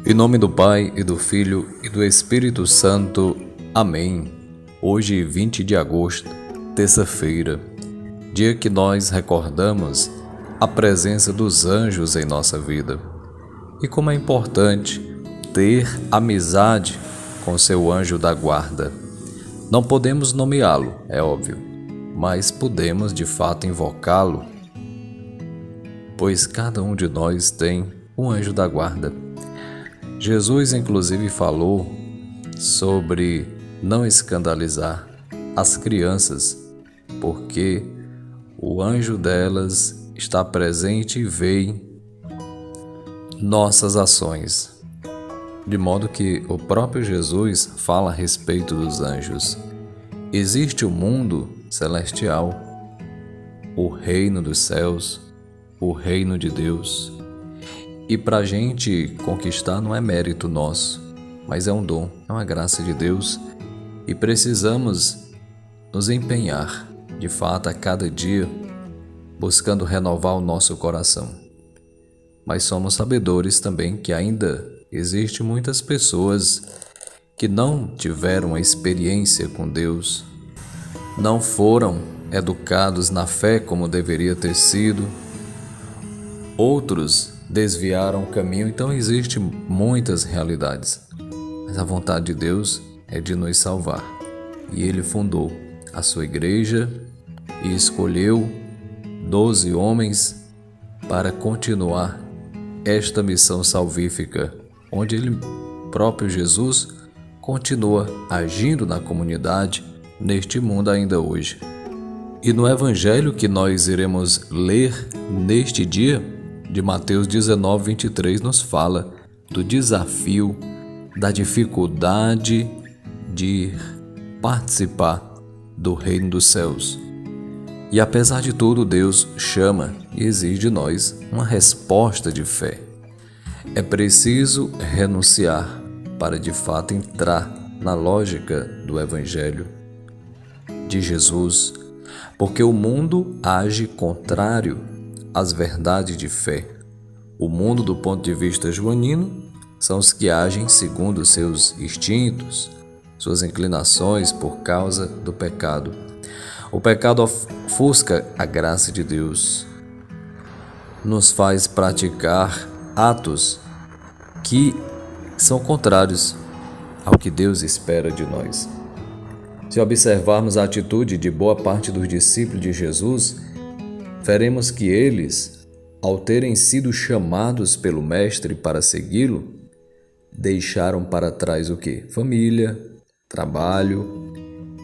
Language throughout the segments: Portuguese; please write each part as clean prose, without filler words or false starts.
Em nome do Pai, e do Filho, e do Espírito Santo. Amém. Hoje, 20 de agosto, terça-feira, dia que nós recordamos a presença dos anjos em nossa vida. E como é importante ter amizade com seu anjo da guarda. Não podemos nomeá-lo, é óbvio, mas podemos de fato invocá-lo, pois cada um de nós tem um anjo da guarda. Jesus inclusive falou sobre não escandalizar as crianças, porque o anjo delas está presente e vê nossas ações. De modo que o próprio Jesus fala a respeito dos anjos. Existe o mundo celestial, o reino dos céus, o reino de Deus. E para a gente conquistar não é mérito nosso, mas é um dom, é uma graça de Deus. E precisamos nos empenhar, de fato, a cada dia, buscando renovar o nosso coração. Mas somos sabedores também que ainda existem muitas pessoas que não tiveram a experiência com Deus, não foram educados na fé como deveria ter sido, outros desviaram o caminho, então existem muitas realidades. Mas a vontade de Deus é de nos salvar. E Ele fundou a sua igreja e escolheu 12 homens para continuar esta missão salvífica, onde Ele próprio Jesus continua agindo na comunidade, neste mundo ainda hoje. E no Evangelho que nós iremos ler neste dia, de Mateus 19, 23, nos fala do desafio, da dificuldade de participar do reino dos céus. E apesar de tudo, Deus chama e exige de nós uma resposta de fé. É preciso renunciar para de fato entrar na lógica do Evangelho de Jesus, porque o mundo age contrário às verdades de fé. O mundo, do ponto de vista joanino, são os que agem segundo seus instintos, suas inclinações por causa do pecado. O pecado ofusca a graça de Deus, nos faz praticar atos que são contrários ao que Deus espera de nós. Se observarmos a atitude de boa parte dos discípulos de Jesus, veremos que eles, ao terem sido chamados pelo Mestre para segui-lo, deixaram para trás o quê? Família, trabalho,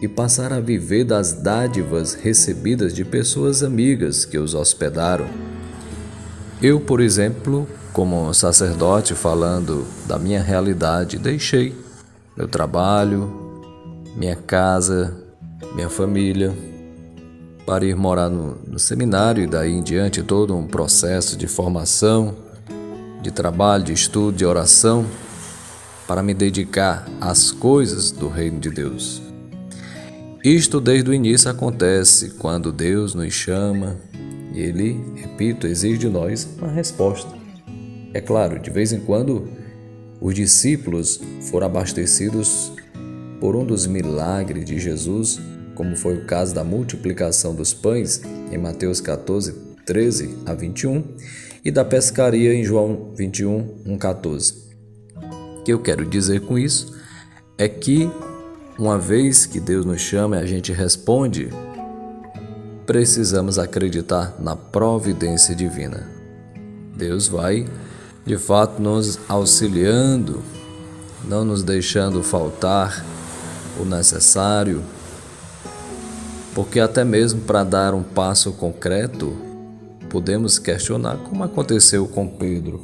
e passaram a viver das dádivas recebidas de pessoas amigas que os hospedaram. Eu, por exemplo, como sacerdote, falando da minha realidade, deixei meu trabalho, minha casa, minha família, para ir morar no seminário e daí em diante todo um processo de formação, de trabalho, de estudo, de oração, para me dedicar às coisas do reino de Deus. Isto desde o início acontece quando Deus nos chama e Ele, repito, exige de nós uma resposta. É claro, de vez em quando os discípulos foram abastecidos por um dos milagres de Jesus, como foi o caso da multiplicação dos pães em Mateus 14, 13 a 21 e da pescaria em João 21, 1, 14. O que eu quero dizer com isso é que, uma vez que Deus nos chama e a gente responde, precisamos acreditar na providência divina. Deus vai, de fato, nos auxiliando, não nos deixando faltar o necessário, porque até mesmo para dar um passo concreto, podemos questionar como aconteceu com Pedro,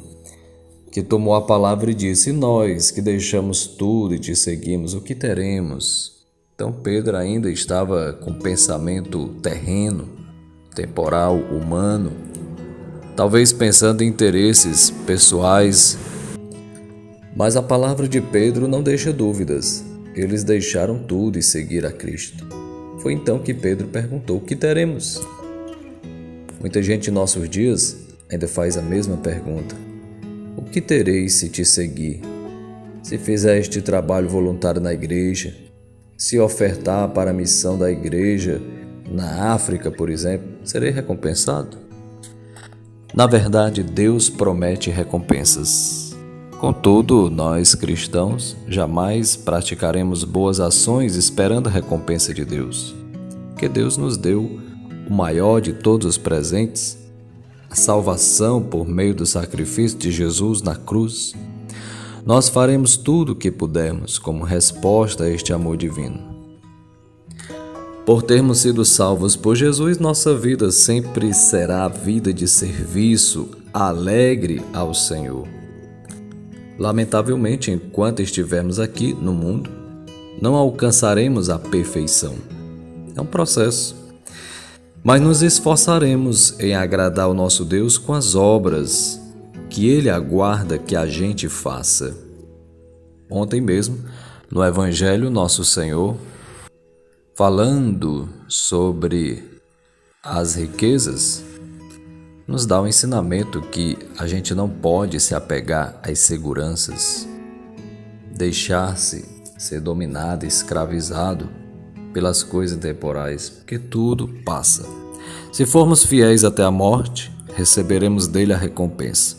que tomou a palavra e disse: nós que deixamos tudo e te seguimos, o que teremos? Então Pedro ainda estava com pensamento terreno, temporal, humano, talvez pensando em interesses pessoais. Mas a palavra de Pedro não deixa dúvidas. Eles deixaram tudo e seguiram a Cristo. Foi então que Pedro perguntou: o que teremos? Muita gente em nossos dias ainda faz a mesma pergunta: o que tereis se te seguir? Se fizer este trabalho voluntário na igreja, se ofertar para a missão da igreja na África, por exemplo, serei recompensado? Na verdade, Deus promete recompensas. Contudo, nós cristãos jamais praticaremos boas ações esperando a recompensa de Deus, porque Deus nos deu o maior de todos os presentes, a salvação por meio do sacrifício de Jesus na cruz. Nós faremos tudo o que pudermos como resposta a este amor divino. Por termos sido salvos por Jesus, nossa vida sempre será vida de serviço alegre ao Senhor. Lamentavelmente, enquanto estivermos aqui no mundo, não alcançaremos a perfeição. É um processo. Mas nos esforçaremos em agradar ao nosso Deus com as obras que Ele aguarda que a gente faça. Ontem mesmo, no Evangelho, nosso Senhor, falando sobre as riquezas, nos dá um ensinamento que a gente não pode se apegar às seguranças, deixar-se ser dominado, escravizado pelas coisas temporais, porque tudo passa. Se formos fiéis até a morte, receberemos dele a recompensa.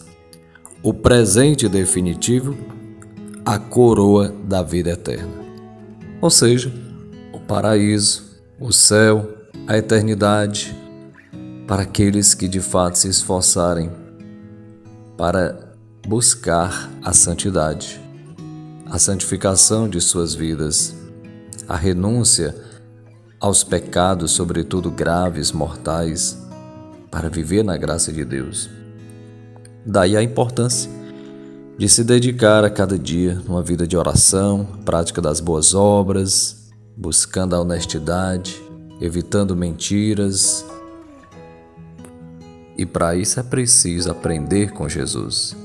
O presente definitivo, a coroa da vida eterna. Ou seja, o paraíso, o céu, a eternidade, para aqueles que de fato se esforçarem para buscar a santidade, a santificação de suas vidas, a renúncia aos pecados, sobretudo graves, mortais, para viver na graça de Deus. Daí a importância de se dedicar a cada dia numa vida de oração, prática das boas obras, buscando a honestidade, evitando mentiras. E para isso é preciso aprender com Jesus.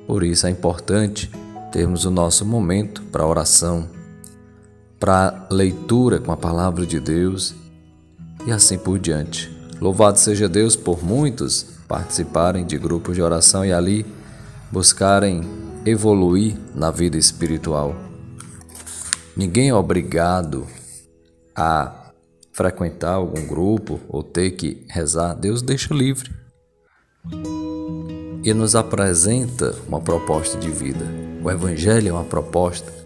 Por isso é importante termos o nosso momento para oração, para leitura com a palavra de Deus e assim por diante. Louvado seja Deus por muitos participarem de grupos de oração e ali buscarem evoluir na vida espiritual. Ninguém é obrigado a frequentar algum grupo ou ter que rezar. Deus deixa livre e nos apresenta uma proposta de vida. O Evangelho é uma proposta.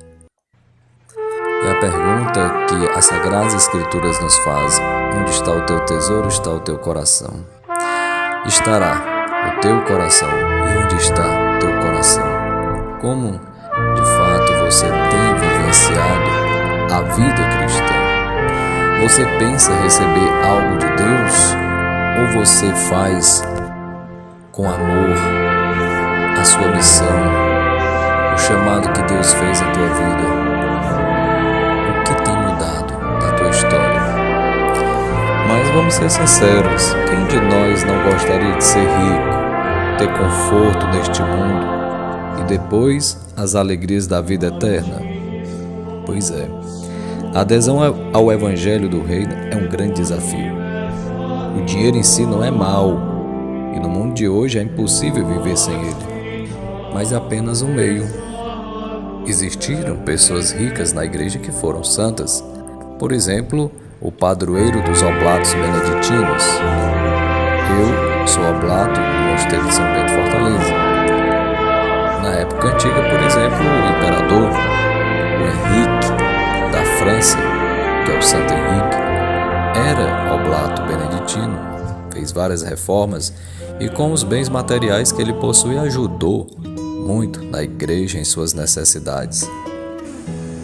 E a pergunta que as Sagradas Escrituras nos fazem: onde está o teu tesouro, está o teu coração. Estará o teu coração. E onde está o teu coração? Como, de fato, você tem vivenciado a vida cristã? Você pensa receber algo de Deus? Ou você faz com amor a sua missão, o chamado que Deus fez à tua vida? O que tem mudado na tua história? Mas vamos ser sinceros, quem de nós não gostaria de ser rico, ter conforto neste mundo e depois as alegrias da vida eterna? Pois é, a adesão ao Evangelho do Reino é um grande desafio. O dinheiro em si não é mau, e no mundo de hoje é impossível viver sem ele, mas é apenas um meio. Existiram pessoas ricas na igreja que foram santas. Por exemplo, o padroeiro dos oblatos beneditinos. Eu sou oblato do Mosteiro de São Bento Fortaleza. Na época antiga, por exemplo, o imperador, o Henrique da França, que é o Santo Henrique, era oblato beneditino, fez várias reformas e com os bens materiais que ele possui ajudou muito na igreja em suas necessidades.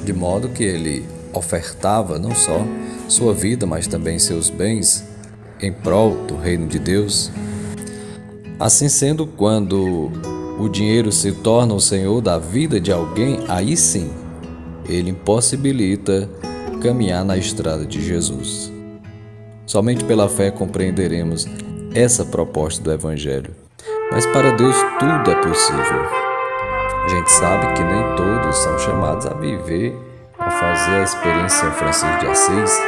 De modo que ele ofertava não só sua vida, mas também seus bens em prol do reino de Deus. Assim sendo, quando o dinheiro se torna o senhor da vida de alguém, aí sim, ele impossibilita caminhar na estrada de Jesus. Somente pela fé compreenderemos essa proposta do Evangelho. Mas para Deus tudo é possível. A gente sabe que nem todos são chamados a viver, a fazer a experiência de São Francisco de Assis.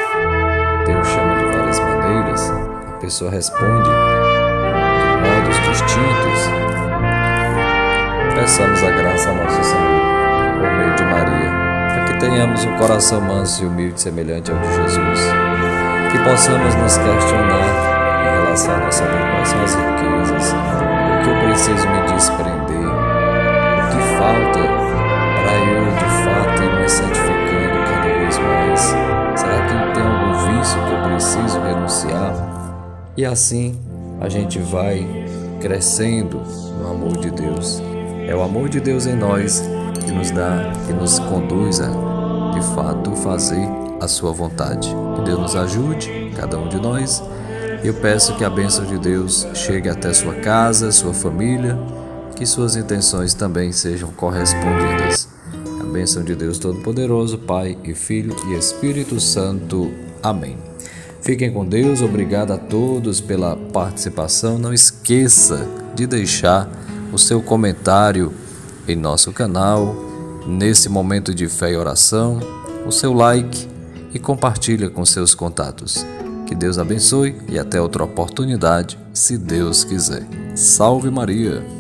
Deus chama de várias maneiras, a pessoa responde de modos distintos. peçamos a graça a nosso Senhor, por meio de Maria, para que tenhamos um coração manso e humilde semelhante ao de Jesus, que possamos nos questionar em relação à nossa vida, quais são as riquezas, o que eu preciso me desprender, o que falta para eu de fato ir me santificando cada vez mais. Será que tem algum vício que eu preciso renunciar? E assim a gente vai crescendo no amor de Deus. É o amor de Deus em nós que nos dá, que nos conduz a, de fato, fazer a sua vontade. Que Deus nos ajude, cada um de nós. Eu peço que a bênção de Deus chegue até sua casa, sua família, que suas intenções também sejam correspondidas. A bênção de Deus Todo-Poderoso, Pai e Filho e Espírito Santo. Amém. Fiquem com Deus, obrigado a todos pela participação. Não esqueça de deixar o seu comentário em nosso canal, nesse momento de fé e oração, o seu like e compartilha com seus contatos. Que Deus abençoe e até outra oportunidade, se Deus quiser. Salve Maria!